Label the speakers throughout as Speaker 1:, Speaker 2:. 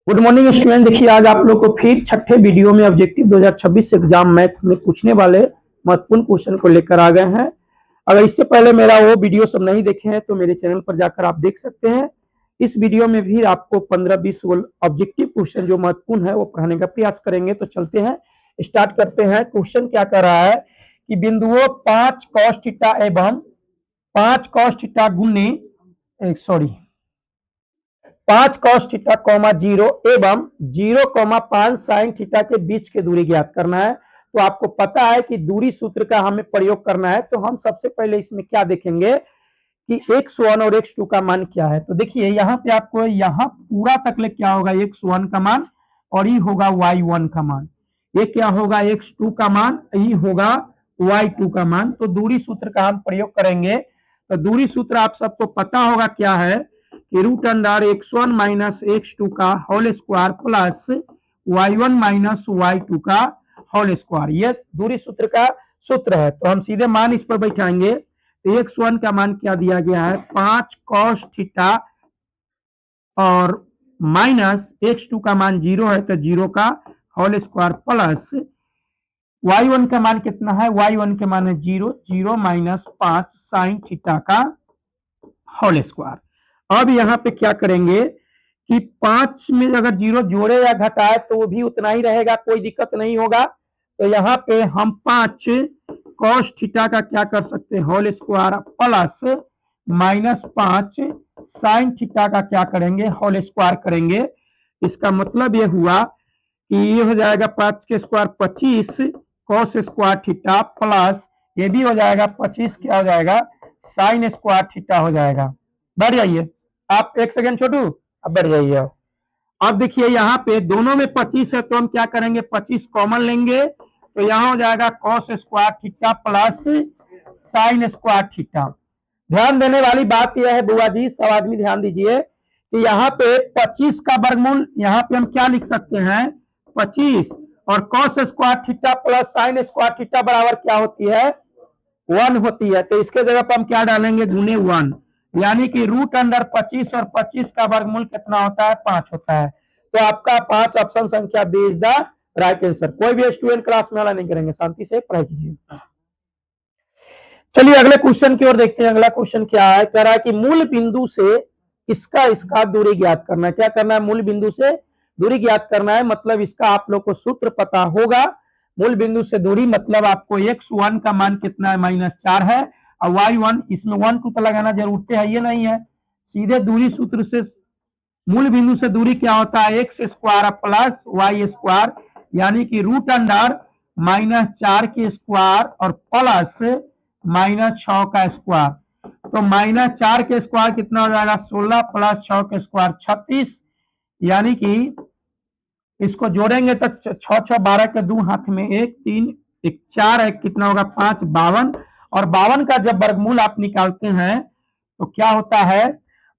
Speaker 1: Good morning student. देखिए आज आप लोग को फिर छठे वीडियो में ऑब्जेक्टिव 2026 एग्जाम मैथ में पूछने वाले महत्वपूर्ण क्वेश्चन को लेकर आ गए हैं। अगर इससे पहले मेरा वो वीडियो सब नहीं देखे हैं तो मेरे चैनल पर जाकर आप देख सकते हैं। इस वीडियो में भी आपको 15-20 ऑब्जेक्टिव क्वेश्चन जो महत्वपूर्ण है वो पढ़ाने का प्रयास करेंगे। तो चलते हैं, स्टार्ट करते हैं। क्वेश्चन क्या कर रहा है कि बिंदुओं 5 cos थीटा एवं 5 cos थीटा गुने 5 cos थीटा कॉमा 0 एवं 0,5 sin थीटा के बीच की दूरी ज्ञात करना है। तो आपको पता है कि दूरी सूत्र का हमें प्रयोग करना है। तो हम सबसे पहले इसमें क्या देखेंगे कि x1 और x2 का मान क्या है। तो देखिए यहाँ पे आपको यहाँ पूरा तक ले क्या होगा x1 का मान और ये होगा y1 का मान, ये क्या होगा x2 का मान, ये होगा y2 का मान। तो दूरी सूत्र का हम प्रयोग करेंगे। तो दूरी सूत्र आप सबको पता होगा क्या है कि root under x1 minus x2 का whole square plus y1 minus y2 का होल स्क्वायर, ये दूरी सूत्र का सूत्र है। तो हम सीधे मान इस पर बैठाएंगे। तो x1 का मान क्या दिया गया है 5 cos थीटा और माइनस x2 का मान 0 है तो 0 का होल स्क्वायर प्लस y1 का मान कितना है, y1 के मान है 0, 0 माइनस 5 साइन थीटा का होल स्क्वायर। अब यहाँ पे क्या करेंगे कि 5 में अगर 0 जोड़े या घटाए तो वो भी उतना ही रहेगा, कोई दिक्कत नहीं होगा। तो यहाँ पे हम 5 cos थीटा का क्या कर सकते हैं whole square plus minus 5 sine theta का क्या करेंगे होल स्क्वायर करेंगे। इसका मतलब ये हुआ कि ये हो जाएगा 5 के square 25 cos square theta plus ये भी हो जाएगा 25 क्या हो जाएगा साइन स्क्वायर थीटा हो जाएगा। बैठ जाइए आप, एक सेकंड छोटू, अब बैठ जाइए। अब देखिए यहाँ पे दोनों में 25 है तो हम क्या करेंगे 25 कॉमन लेंगे। तो यहाँ हो जाएगा cos square theta plus sine square theta. ध्यान देने वाली बात यह है बुआ जी, सब आदमी ध्यान दीजिए कि यहाँ पे 25 का वर्गमूल यहाँ पे हम क्या लिख सकते हैं 25 और cos square theta plus sine square theta बराबर क्या होती है 1 होती है। तो इसके जगह पर हम क्या डालेंगे गुने 1, यानी कि रूट अंडर 25 और 25 का वर्गमूल कितना होता है 5 होता है। तो आपका 5 ऑप्शन संख्या B is the right answer. कोई भी स्टूडेंट क्लास में वाला नहीं करेंगे, शांति से पढ़ाई कीजिए। चलिए अगले क्वेश्चन की ओर देखते हैं। अगला क्वेश्चन क्या है, कह रहा है कि मूल बिंदु से इसका दूरी ज्ञात करना है। क्या करना है, मूल बिंदु से दूरी ज्ञात करना है। मतलब इसका आप लोग को सूत्र पता होगा। मूल बिंदु से दूरी मतलब आपको x1 का मान कितना है -4 है और y1, इसमें 1 2 तो लगाना जरूरत है, ये नहीं है। सीधे दूरी सूत्र से मूल बिंदु से दूरी क्या होता है X square plus Y square, यानी कि रूट अंडर -4 के स्क्वायर और प्लस -6 का स्क्वायर। तो -4 के स्क्वायर कितना हो जाएगा 16 प्लस 6 के स्क्वायर 36, यानी कि इसको जोड़ेंगे तो 6 6 12 के 2 हाथ में 1 3 1 4 है, कितना होगा 5 52। और 52 का जब वर्गमूल आप निकालते हैं तो क्या होता है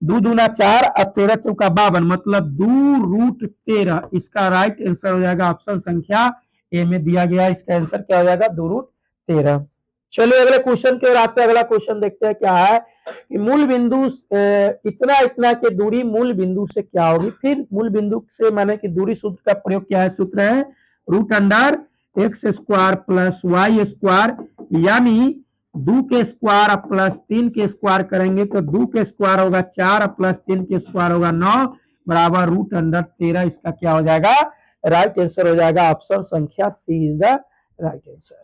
Speaker 1: 2 दूना 4 और 13 चौका 52, मतलब 2√13। इसका राइट आंसर हो जाएगा ऑप्शन संख्या ए में दिया गया। इसका आंसर क्या हो जाएगा 2√13। चलिए अगले क्वेश्चन की ओर आते हैं। अगला क्वेश्चन देखते हैं क्या है कि मूल बिंदु इतना इतना की दूरी मूल बिंदु से क्या होगी। फिर मूल बिंदु से माने कि दूरी सूत्र का प्रयोग क्या है, सूत्र है root under X square plus Y square, यानी 2 के स्क्वायर प्लस 3 के स्क्वायर करेंगे तो 2 के स्क्वायर होगा 4 प्लस 3 के स्क्वायर होगा 9 बराबर रूट अंडर 13। इसका क्या हो जाएगा राइट आंसर हो जाएगा ऑप्शन संख्या सी इज द राइट आंसर।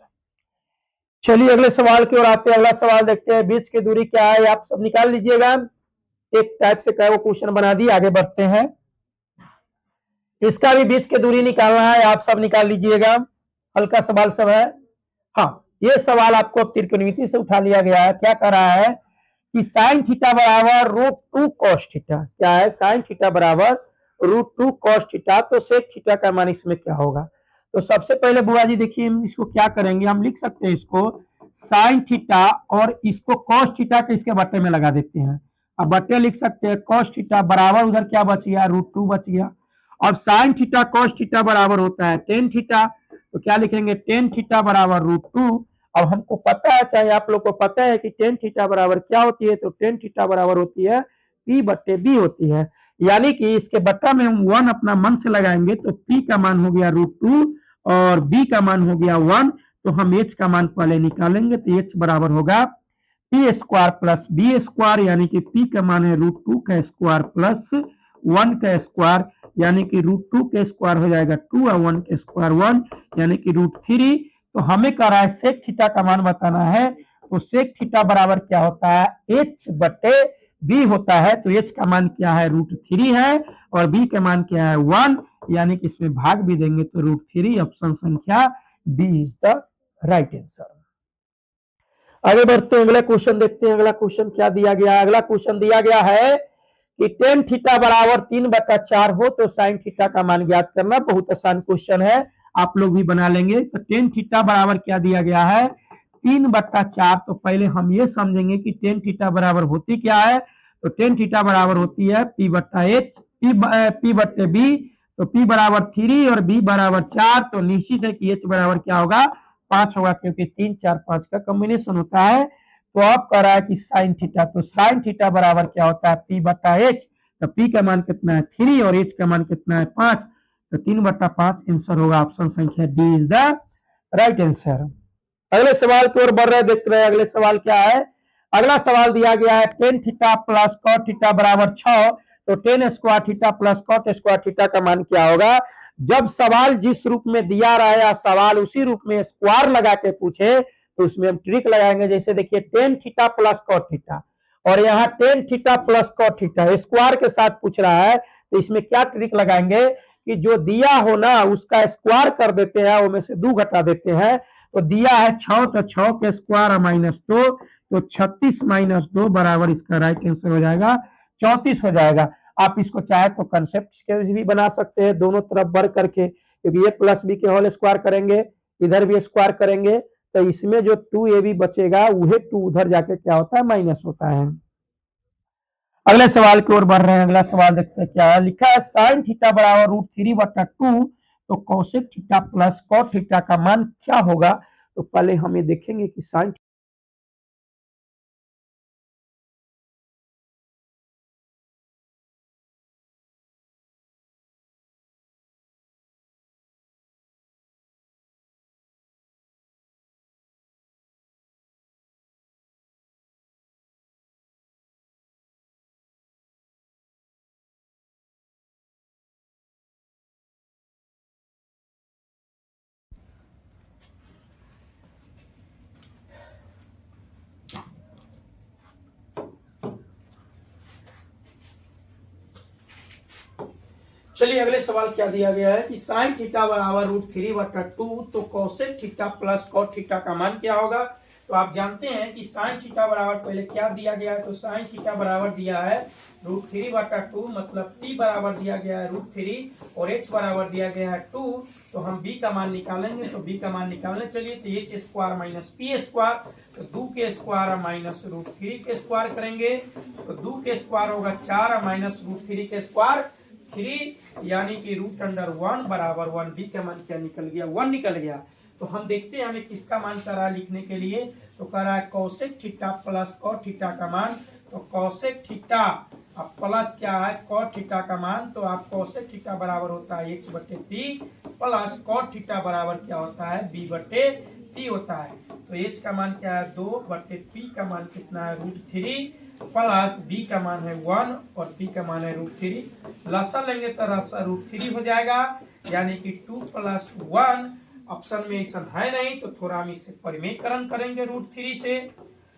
Speaker 1: चलिए अगले सवाल की ओर आते हैं। अगला सवाल देखते हैं, बीच की दूरी क्या है आप सब निकाल लीजिएगा। एक टाइप से क्या वो क्वेश्चन बना दी, आगे बढ़ते हैं। इसका भी बीच की दूरी निकालना है, आप सब निकाल लीजिएगा। हल्का सवाल सब है। हाँ, ये सवाल आपको त्रिकोणमिति से उठा लिया गया है। क्या कर रहा है कि साइन थीटा बराबर √2 cos थीटा, क्या है साइन थीटा बराबर √2 cos थीटा। तो सेक थीटा का मान इसमें क्या होगा। तो सबसे पहले बुआ जी देखिए हम इसको क्या करेंगे, हम लिख सकते हैं इसको साइन थीटा और इसको cos थीटा के इसके बट्टे में लगा देते हैं। अब बट्टे लिख सकते हैं cos थीटा बराबर उधर क्या बच गया √2 बच गया। अब साइन थीटा cos थीटा बराबर होता है टेन थीटा, तो क्या लिखेंगे टेन थीटा बराबर √2। अब हमको पता है, चाहे आप लोग को पता है कि टेन थीटा बराबर क्या होती है, तो टेन थीटा बराबर होती है P/B होती है। यानी कि इसके बट्टा में हम 1 अपना मन से लगाएंगे तो p का मान हो गया √2 और b का मान हो गया 1, तो हम h का मान पहले निकालेंगे तो h बराबर होगा p square plus b square, यानी कि p का मान है √2 का स्क्वायर प्लस 1 का स्क्वायर, यानी कि √2 के स्क्वायर हो जाएगा 2 और 1 के स्क्वायर 1, यानी कि √3। तो हमें कह रहा है सेक थीटा का मान बताना है, तो सेक थीटा बराबर क्या होता है h बटे b होता है। तो h का मान क्या है √3 है और b का मान क्या है 1, यानी कि इसमें भाग भी देंगे तो √3। ऑप्शन संख्या b is the right answer. आगे बढ़ते हैं, अगला क्वेश्चन देखते हैं। अगला क्वेश्चन क्या दिया गया है? अगला क्वेश्चन दिया गया है कि टेन थीटा बराबर 3/4 हो तो साइन थीटा का मान ज्ञात करना। बहुत आसान क्वेश्चन है, आप लोग भी बना लेंगे। तो टेन थीटा बराबर क्या दिया गया है 3/4। तो पहले हम ये समझेंगे कि टेन थीटा बराबर होती क्या है। तो टेन थीटा बराबर होती है p/h, p बट्टे b। तो p बराबर 3 और b बराबर 4, तो निश्चित है कि h बराबर क्या होगा 5 होगा, क्योंकि 3 4 5 का कॉम्बिनेशन होता है। तो अब कह रहा है कि साइन थीटा, तो साइन थीटा बराबर क्या होता है p/h। तो p का मान कितना है 3 और h का मान कितना है 5, तो 3/5 आंसर होगा। ऑप्शन संख्या D is the right answer. अगले सवाल की ओर बढ़ रहे, देखते रहे अगले सवाल क्या है। अगला सवाल दिया गया है tan theta plus cot theta बराबर 6, तो tan square theta plus cot square theta का मान क्या होगा। जब सवाल जिस रूप में दिया रहा है सवाल उसी रूप में स्क्वायर लगा के पूछे तो उसमें हम ट्रिक लगाएंगे। जैसे देखिए tan theta plus cot theta और यहाँ tan theta plus cot theta square के साथ पूछ रहा है, तो इसमें क्या ट्रिक लगाएंगे कि जो दिया हो ना उसका स्क्वायर कर देते हैं, वो में से 2 घटा देते हैं। तो दिया है 6, तो 6 के स्क्वायर -2, तो 36 - 2 बराबर इसका राइट आंसर हो जाएगा 34 हो जाएगा। आप इसको चाहे तो कंसेप्ट के भी बना सकते हैं, दोनों तरफ वर्क करके, क्योंकि ए प्लस बी के होल स्क्वायर करेंगे, इधर भी स्क्वायर करेंगे, तो इसमें जो 2ab बचेगा वही 2 उधर जाके क्या होता है माइनस होता है। अगले सवाल की ओर बढ़ रहे हैं। अगला सवाल देखते हैं क्या लिखा है। साइन थीटा बराबर √3/2, तो cosec theta plus cot theta का मान क्या होगा। तो पहले हम ये देखेंगे कि साइन चलिए अगले सवाल क्या दिया गया है कि साइन थीटा बराबर √3/2, तो cosec theta plus cot theta का मान क्या होगा। तो आप जानते हैं कि साइन थीटा बराबर पहले क्या दिया गया है। तो साइन थीटा बराबर दिया है √3/2, मतलब p बराबर दिया गया है √3 और h बराबर दिया गया है 2। तो हम b का मान निकालेंगे, तो b का मान निकालने चलिए तो h square minus p square, तो 2 के स्क्वायर माइनस √3 के स्क्वायर करेंगे, तो 2 के स्क्वायर होगा 4 माइनस √3 के स्क्वायर 3, यानी कि √1 बराबर 1। बी का मान क्या निकल गया 1 निकल गया। तो हम देखते हैं हमें किसका मान कर रहा है लिखने के लिए। तो कर रहा है cosec theta plus cot theta का मान। तो कोसेक थीटा अब प्लस क्या है कॉट थीटा का मान, तो आप कोसेक थीटा बराबर होता है h/p प्लस कॉट थीटा बराबर क्या होता है b/p होता है। तो h का मान क्या है 2/p का मान कितना है √3 प्लस b का मान है 1 और p का मान है √3। लसा लेंगे तो √3 हो जाएगा, यानी कि 2 + 1। ऑप्शन में ऐसा है नहीं, तो थोड़ा हम इससे परिमेयकरण करेंगे √3 से।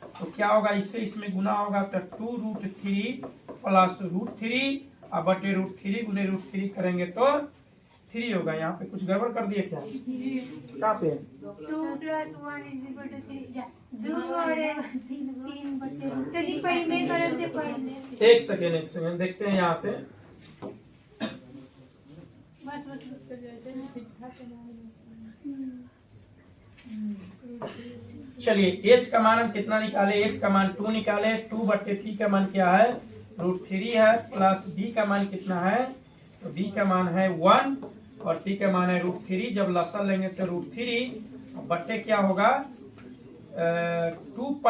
Speaker 1: तो क्या होगा इससे इसमें गुना होगा तो 2√3 प्लस √3 अब बटे √3 गुने √3 करेंगे तो 3 होगा। यहाँ पे कुछ गड़बड़ कर दिए क्या कहाँ पे
Speaker 2: 2 + 1 = 3 2 और 3 सर जी परिमेयकरण से पहले
Speaker 1: एक सेकेंड देखते हैं यहाँ से। चलिए h का मान हम कितना निकाले, h का मान 2 निकाले। 2/3 का मान क्या है √3 है, प्लस b का मान कितना है, तो b का मान है 1 और p का मान है √3। जब लसन लेंगे तो √3 बट्टे क्या होगा 2 +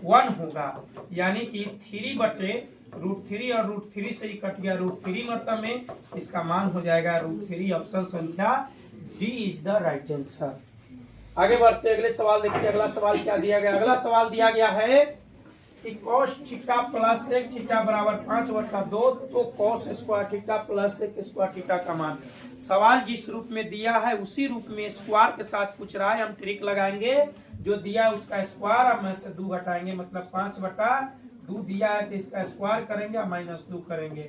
Speaker 1: 1 होगा, यानी कि 3/2 √3 और √3 से ही कट गया √3 मतलब में इसका मान हो जाएगा √3। ऑप्शन संख्या D is the right answer. आगे बढ़ते अगले सवाल देखिए। अगला सवाल क्या दिया गया? अगला सवाल दिया गया है कि cos theta plus sec theta बराबर 5/2 तो cos square theta plus sec square theta का मान। सवाल जिस रूप में दिया है उसी रूप में स्क्वायर के साथ पूछ रहा है। हम ट्रिक लगाएंगे, जो दिया है उसका स्क्वायर अब में से 2 घटाएंगे, मतलब 5/2 दिया है तो इसका स्क्वायर करेंगे और -2 करेंगे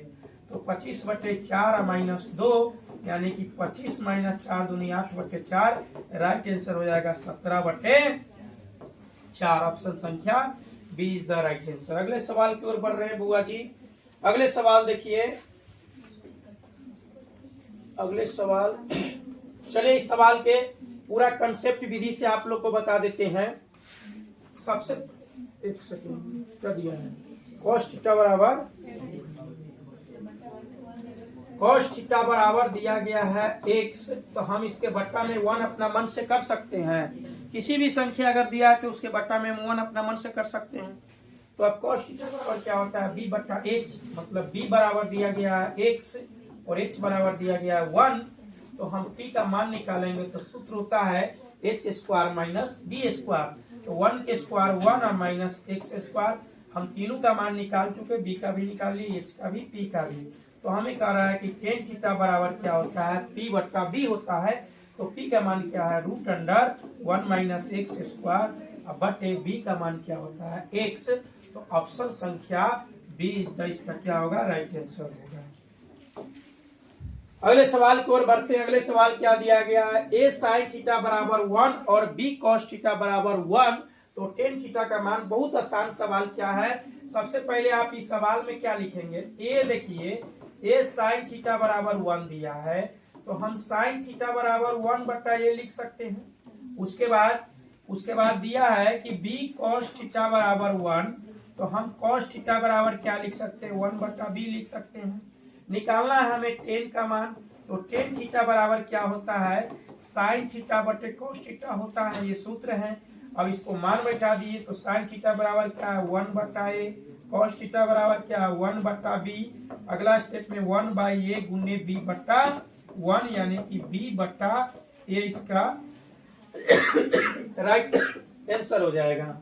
Speaker 1: तो 25/4 -2 यानी कि 25 - 4 दूनी 8/4। राइट आंसर हो जाएगा 17/4। ऑप्शन संख्या B is the right answer. अगले सवाल की ओर बढ़ रहे हैं बुआ जी। अगले सवाल देखिए। अगले सवाल, चलिए इस सवाल के पूरा कंसेप्ट विधि से आप लोग को बता देते हैं। सबसे एक सेकंड क्या दिया है? cos थीटा बराबर दिया गया है x, तो हम इसके बट्टा में 1 अपना मन से कर सकते हैं। किसी भी संख्या अगर दिया है तो उसके बट्टा में 1 अपना मन से कर सकते हैं। तो अब cos थीटा बराबर क्या होता है? b/h, मतलब b बराबर दिया गया है x और h बराबर दिया गया है 1। तो हम p का मान निकालेंगे तो सूत्र होता है h² - b²। तो 1 के स्क्वायर 1 और माइनस x²। हम तीनों का मान निकाल चुके, b का भी निकाल लिए, h का भी, p का भी। तो हमें कह रहा है कि tan थीटा बराबर क्या होता है? p/b होता है। तो p का मान क्या है? √1 - x² बटे b का मान क्या होता है? x। तो ऑप्शन संख्या बी इसका क्या होगा? राइट आंसर होगा। अगले सवाल की ओर बढ़ते हैं। अगले सवाल क्या दिया गया है? a sin थीटा बराबर 1 और b cos थीटा बराबर 1 तो tan थीटा का मान। बहुत आसान सवाल क्या है? सबसे पहले आप इस सवाल में क्या लिखेंगे? a देखिए, a sin थीटा बराबर 1 दिया है तो हम sin थीटा बराबर 1/a लिख सकते हैं। उसके बाद दिया है कि b cos थीटा बराबर 1 तो हम cos थीटा बराबर क्या लिख सकते हैं? 1/b लिख सकते हैं। निकालना है हमें tan का मान, तो tan थीटा बराबर क्या होता है? sin थीटा बटे cos थीटा होता है, ये सूत्र है। अब इसको मान बैठा दिए तो sin थीटा बराबर क्या है? 1/a। cos थीटा बराबर क्या है? 1/b। अगला स्टेप में 1/a गुने b/1 यानी कि b/a इसका राइट आंसर हो जाएगा।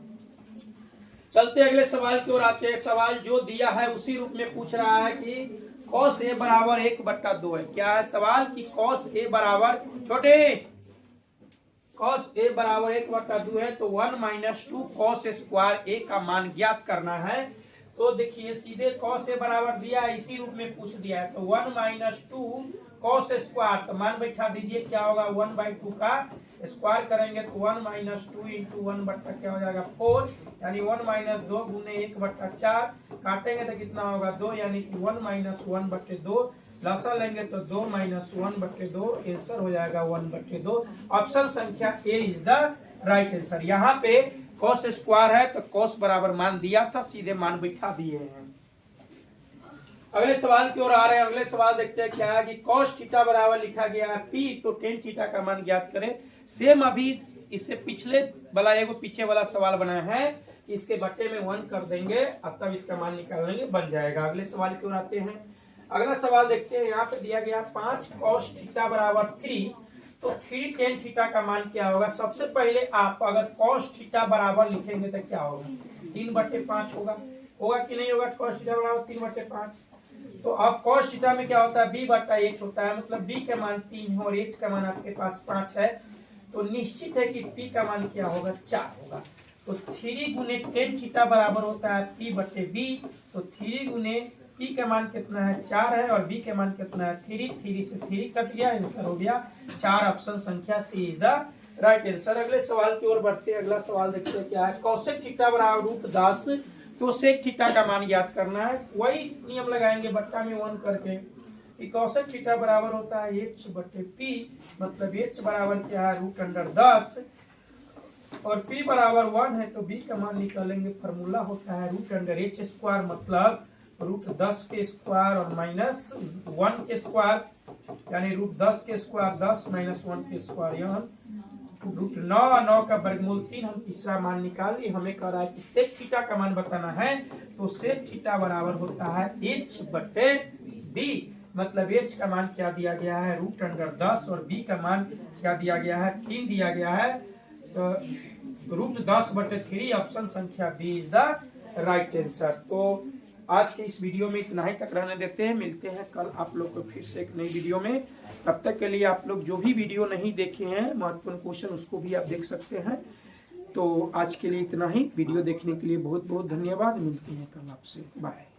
Speaker 1: चलते अगले सवाल की ओर आते हैं। सवाल जो दिया है उसी रूप में पूछ रहा है कि cos a बराबर 1/2 है। क्या है सवाल? कि cos a बराबर cos a बराबर 1/2 है तो 1 - 2 cos स्क्वायर a का मान ज्ञात करना है। तो देखिए सीधे cos a बराबर दिया है, इसी रूप में पूछ दिया है तो 1 - 2 cos स्क्वायर, तो मान बैठा दीजिए क्या होगा? 1/2 का स्क्वायर करेंगे तो 1 - 2 × 1 बट्टा क्या हो जाएगा? 4 यानी 1 - 2 गुने 1/4 काटेंगे तो कितना होगा? 2 यानी कि 1 - 1/2 लसा लेंगे तो 2 - 1/2 आंसर हो जाएगा 1/2। ऑप्शन संख्या ए इज द राइट आंसर। यहाँ पे cos स्क्वायर है तो cos बराबर मान दिया था, सीधे मान बैठा दिए हैं। अगले सवाल की ओर आ रहे हैं। अगले सवाल देखते हैं क्या है कि cos थीटा बराबर लिखा गया है p, तो tan थीटा का मान ज्ञात करें। सेम अभी इससे पिछले वाला एगो पीछे वाला सवाल बनाया है, इसके बट्टे में 1 कर देंगे अब तब इसका मान निकाल लेंगे, बन जाएगा। अगले सवाल की ओर आते हैं। अगला सवाल देखते हैं। यहाँ पे दिया गया 5 cos थीटा बराबर 3 तो 3 tan थीटा का मान क्या होगा? सबसे पहले आप अगर cos थीटा बराबर लिखेंगे तो क्या होगा? 3/5 होगा कि नहीं होगा? cos थीटा बराबर 3/5। तो अब cos थीटा में क्या होता है? b/h होता है, मतलब b का मान 3 है और h का मान आपके पास 5 है। तो निश्चित है कि p का मान क्या होगा? 4 होगा। तो 3 गुने tan थीटा बराबर होता है p/b। तो 3 गुने p का मान कितना है? 4 है और b के मान कितना है? 3 से 3 कट गया, आंसर हो गया 4। ऑप्शन संख्या सी इज द राइट आंसर। अगले सवाल की ओर बढ़ते हैं। अगला सवाल देखते हैं क्या है? cosec थीटा बराबर √10 तो sec थीटा का मान ज्ञात करना है। वही नियम लगाएंगे बट्टा में 1 करके कि cosec थीटा बराबर होता है h/p, मतलब h बराबर क्या है? √10 और p बराबर 1 है तो b का मान निकालेंगे। फॉर्मूला होता है √h², मतलब √10 के स्क्वायर और -1 के स्क्वायर यानी √10 के स्क्वायर 10 - 1 के स्क्वायर, √9 का वर्गमूल 3 हम तीसरा मान निकाले। हमें कह रहा है कि सेक थीटा का मान बताना है, तो सेक थीटा बराबर होता है h/b। मतलब h का मान क्या दिया गया है √10 और b का मान क्या दिया गया है 3 दिया गया है। तो √10/3 ऑप्शन संख्या B is the right answer. तो आज के इस वीडियो में इतना ही तक रहने देते हैं, मिलते हैं कल आप लोग को फिर से एक नई वीडियो में। तब तक के लिए आप लोग जो भी वीडियो नहीं देखे हैं महत्वपूर्ण क्वेश्चन उसको भी आप देख सकते हैं। तो आज के लिए इतना ही। वीडियो देखने के लिए बहुत बहुत धन्यवाद। मिलते हैं कल आपसे। बाय।